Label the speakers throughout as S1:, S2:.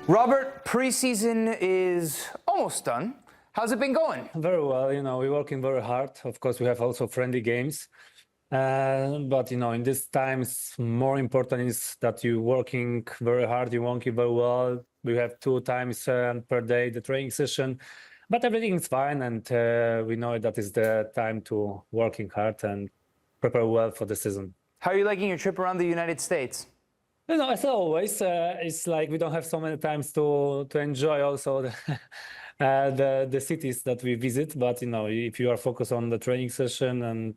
S1: Robert, preseason is almost done. How's it been going?
S2: Very well. We're working very hard. Of course, we have also friendly games. But, in these times, more important is that you're working very hard, you're working very well. We have 2 times per day the training session, but everything is fine. And we know that is the time to working hard and prepare well for the season.
S1: How are you liking your trip around the United States?
S2: As always, it's like we don't have so many times to enjoy also the cities that we visit. But, if you are focused on the training session and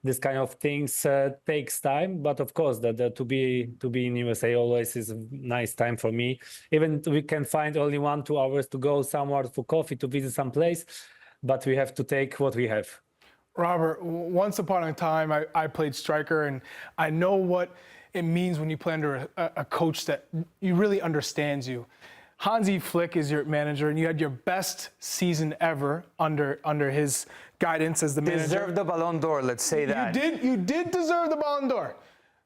S2: this kind of things takes time. But of course, to be in USA always is a nice time for me. Even we can find only 1-2 hours to go somewhere for coffee, to visit some place, but we have to take what we have.
S3: Robert, once upon a time, I played striker, and I know what it means when you play under a coach that you really understands you. Hansi Flick is your manager, and you had your best season ever under his guidance as the manager.
S1: Deserved the Ballon d'Or, let's say that.
S3: You did deserve the Ballon d'Or.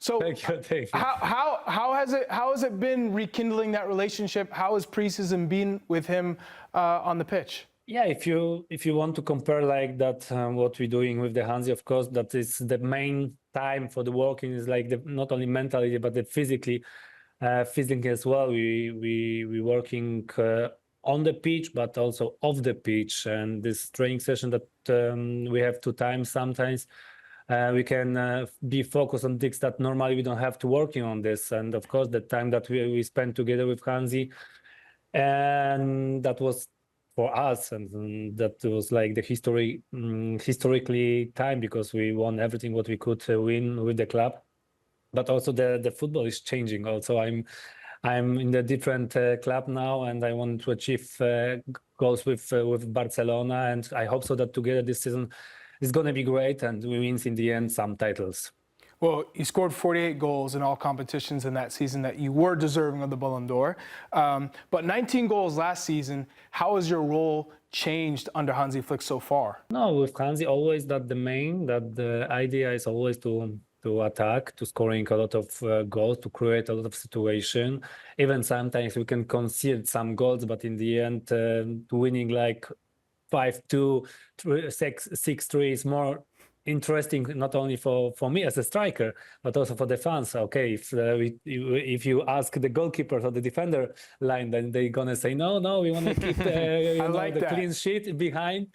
S3: So
S2: thank you.
S3: How has it been rekindling that relationship? How has preseason been with him on the pitch?
S2: Yeah, if you want to compare like that, what we're doing with the Hansi, of course, that is the main time for the working is like not only mentally but the physically as well. We working on the pitch but also off the pitch, and this training session that we have 2 times sometimes we can be focused on things that normally we don't have to working on this. And of course the time that we spent together with Hansi, and that was for us, and that was like the historically time, because we won everything what we could win with the club. But also the football is changing. Also, I'm in the different club now, and I want to achieve goals with Barcelona, and I hope so that together this season is going to be great, and we win in the end some titles.
S3: Well, you scored 48 goals in all competitions in that season that you were deserving of the Ballon d'Or. But 19 goals last season. How has your role changed under Hansi Flick so far?
S2: No, with Hansi, always that the idea is always to attack, to scoring a lot of goals, to create a lot of situation. Even sometimes we can concede some goals, but in the end, winning like 5-2, 6-3 is more interesting, not only for me as a striker, but also for the fans. Okay, if you ask the goalkeepers or the defender line, then they're gonna say no, we want to keep the clean sheet behind.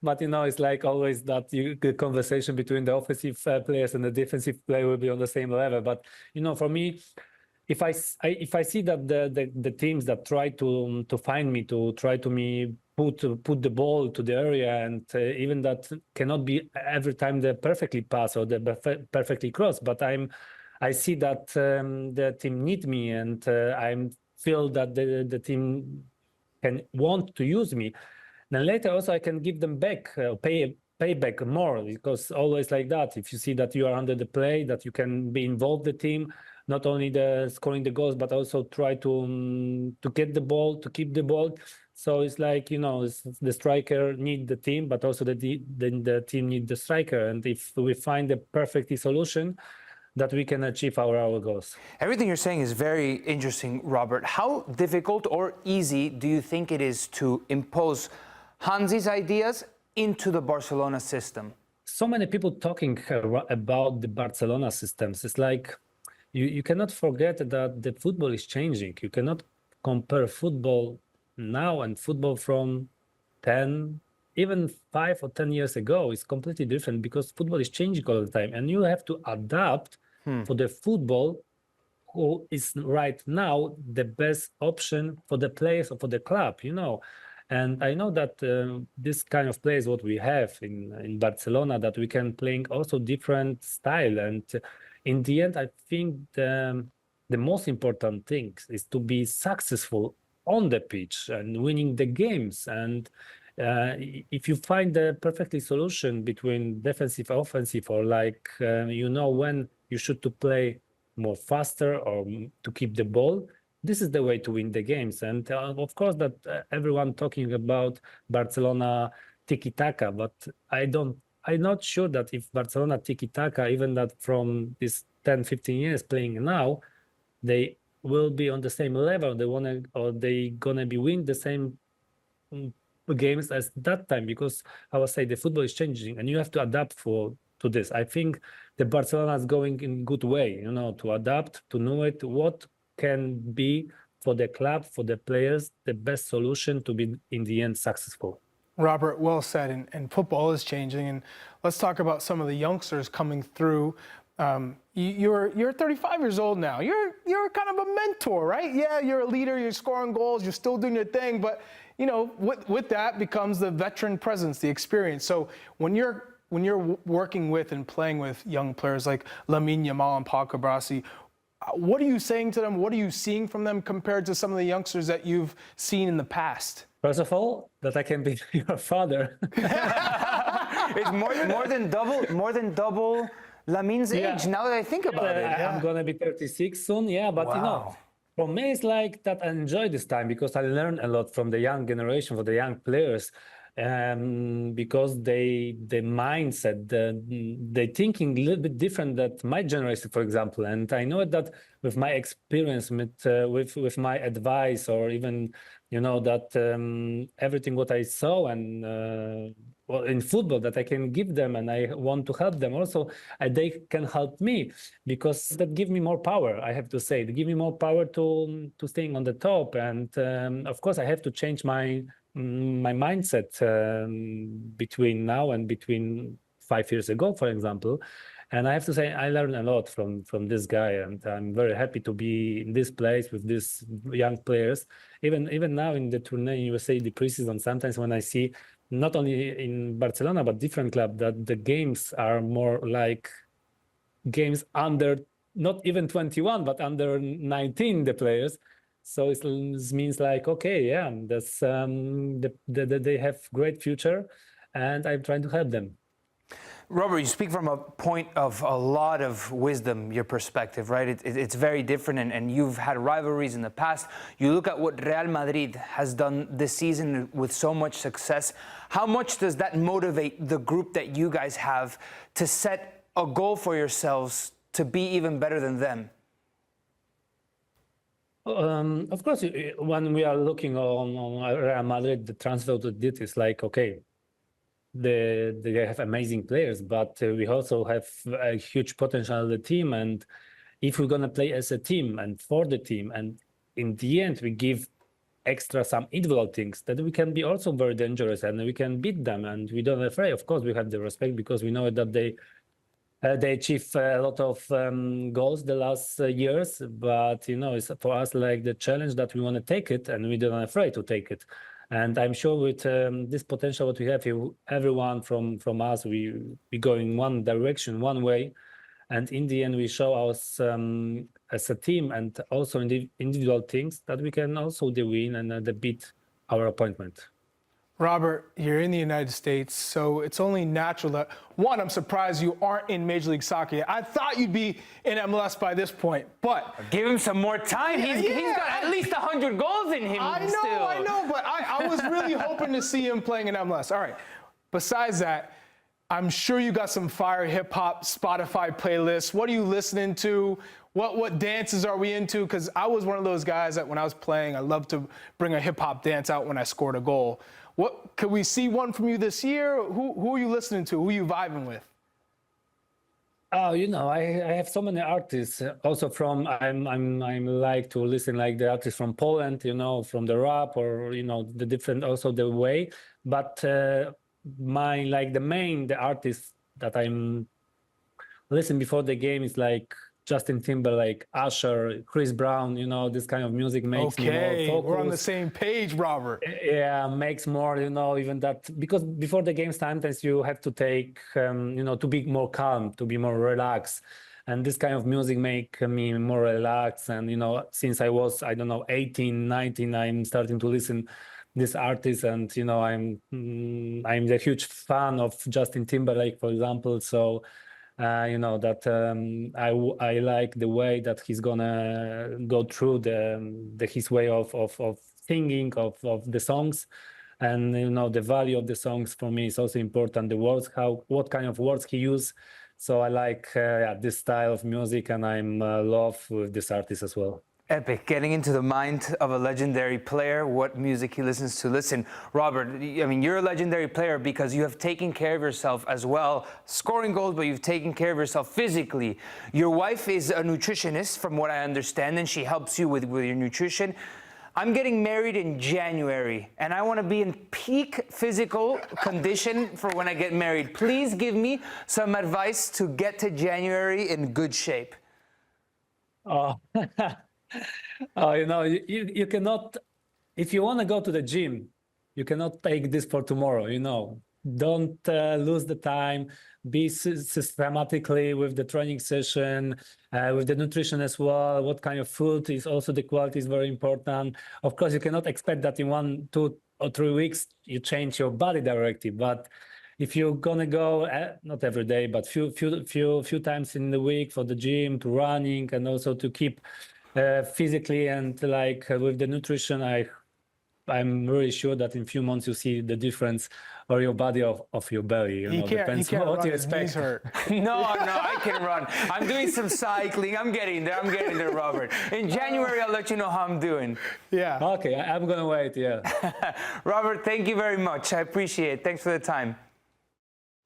S2: But it's like always that the conversation between the offensive players and the defensive player will be on the same level. But for me, if I see that the teams that try to find me, to try to put the ball to the area, and even that cannot be every time the perfectly pass or the perfectly cross, but I see that the team need me, and I feel that the team can want to use me. Then later also I can give them back, pay back more, because always like that. If you see that you are under the play, that you can be involved the team, not only the scoring the goals, but also try to get the ball, to keep the ball. So it's like, the striker need the team, but also the team need the striker. And if we find the perfect solution, that we can achieve our goals.
S1: Everything you're saying is very interesting, Robert. How difficult or easy do you think it is to impose Hansi's ideas into the Barcelona system?
S2: So many people talking about the Barcelona systems. It's like you cannot forget that the football is changing. You cannot compare football now and football from 10, even 5 or 10 years ago. Is completely different, because football is changing all the time, and you have to adapt for the football who is right now the best option for the players or for the club. And I know that this kind of players what we have in Barcelona, that we can play also different style. And in the end, I think the most important thing is to be successful on the pitch and winning the games. And if you find the perfect solution between defensive, offensive, or like when you should to play more faster or to keep the ball, this is the way to win the games. And of course that everyone talking about Barcelona tiki-taka, but I'm not sure that if Barcelona tiki-taka, even that from this 10-15 years playing now, they will be on the same level. They gonna be win the same games as that time, because I would say the football is changing and you have to adapt to this. I think the Barcelona is going in good way, to adapt, to know it, what can be for the club, for the players, the best solution to be in the end successful.
S3: Robert, well said. And football is changing. And let's talk about some of the youngsters coming through. You're 35 years old now. You're kind of a mentor, right? Yeah, you're a leader. You're scoring goals. You're still doing your thing. But with that becomes the veteran presence, the experience. So when you're working with and playing with young players like Lamine Yamal and Pau Cubarsí, what are you saying to them? What are you seeing from them compared to some of the youngsters that you've seen in the past?
S2: First of all, that I can be your father.
S1: It's more than double Lamine's age, now that I think about it.
S2: I'm gonna be 36 soon, but
S1: Wow.
S2: for me it's like that I enjoy this time because I learn a lot from the young generation, for the young players, because the mindset, they thinking a little bit different than my generation, for example. And I know that with my experience, with my advice, or even that everything what I saw and in football that I can give them, and I want to help them also, they can help me, because that give me more power. I have to say, they give me more power to staying on the top. And of course, I have to change my mindset between now and between 5 years ago, for example. And I have to say, I learned a lot from this guy, and I'm very happy to be in this place with these young players. Even now in the tournament in USA, the preseason, sometimes when I see not only in Barcelona but different clubs, that the games are more like games under not even 21 but under 19, the players. So it means like, okay, yeah, that's they have great future, and I'm trying to help them.
S1: Robert, you speak from a point of a lot of wisdom, your perspective, right? It's very different, and you've had rivalries in the past. You look at what Real Madrid has done this season with so much success. How much does that motivate the group that you guys have to set a goal for yourselves to be even better than them?
S2: Of course, when we are looking on Real Madrid, the transfer that did is like, okay, they have amazing players, but we also have a huge potential in the team. And if we're gonna play as a team and for the team, and in the end we give extra some individual things, that we can be also very dangerous and we can beat them, and we don't afraid. Of course, we have the respect because we know that they achieve a lot of goals the last years, but it's for us like the challenge that we want to take it, and we don't afraid to take it. And I'm sure with this potential what we have here, everyone from us, we go in one direction, one way, and in the end we show us as a team and also in the individual things that we can also win and beat our opponent.
S3: Robert, you're in the United States, so it's only natural that, one, I'm surprised you aren't in Major League Soccer yet. I thought you'd be in MLS by this point, but...
S1: Give him some more time. He's got at least 100 goals in him still.
S3: I know, but I was really hoping to see him playing in MLS. All right, besides that, I'm sure you got some fire hip-hop Spotify playlists. What are you listening to? What dances are we into? Because I was one of those guys that when I was playing, I loved to bring a hip-hop dance out when I scored a goal. Could we see one from you this year? Who are you listening to? Who are you vibing with?
S2: Oh, I have so many artists. Also from I'm like to listen like the artists from Poland, from the rap, or the different, also the way. But the artist that I'm listening before the game is like Justin Timberlake, Usher, Chris Brown. This kind of music makes me more focused.
S3: We're on the same page, Robert.
S2: Yeah, makes more, even that, because before the game sometimes you have to take, to be more calm, to be more relaxed. And this kind of music make me more relaxed. And, since I was, 18, 19, I'm starting to listen this artist, and, I'm a huge fan of Justin Timberlake, for example. So, I like the way that he's gonna go through his way of singing of the songs, and the value of the songs for me is also important. The words, what kind of words he use. So I like this style of music, and I'm love with this artist as well.
S1: Epic. Getting into the mind of a legendary player, what music he listens to. Listen, Robert, I mean, you're a legendary player because you have taken care of yourself as well, scoring goals, but you've taken care of yourself physically. Your wife is a nutritionist, from what I understand, and she helps you with your nutrition. I'm getting married in January, and I want to be in peak physical condition for when I get married. Please give me some advice to get to January in good shape.
S2: Oh, oh, you cannot, if you want to go to the gym, you cannot take this for tomorrow, Don't lose the time, be systematically with the training session, with the nutrition as well. What kind of food is also, the quality is very important. Of course, you cannot expect that in 1, 2, or 3 weeks, you change your body directly, but if you're gonna go, not every day, but few times in the week for the gym, to running, and also to keep physically and with the nutrition, I'm really sure that in a few months you see the difference or your body of your belly. Depends
S3: he can't
S2: what
S3: run,
S2: you
S3: his
S2: expect.
S3: knees hurt.
S1: No, I can run. I'm doing some cycling. I'm getting there, Robert. In January, I'll let you know how I'm doing.
S3: Yeah.
S2: Okay, I'm gonna wait. Yeah.
S1: Robert, thank you very much. I appreciate it. Thanks for the time.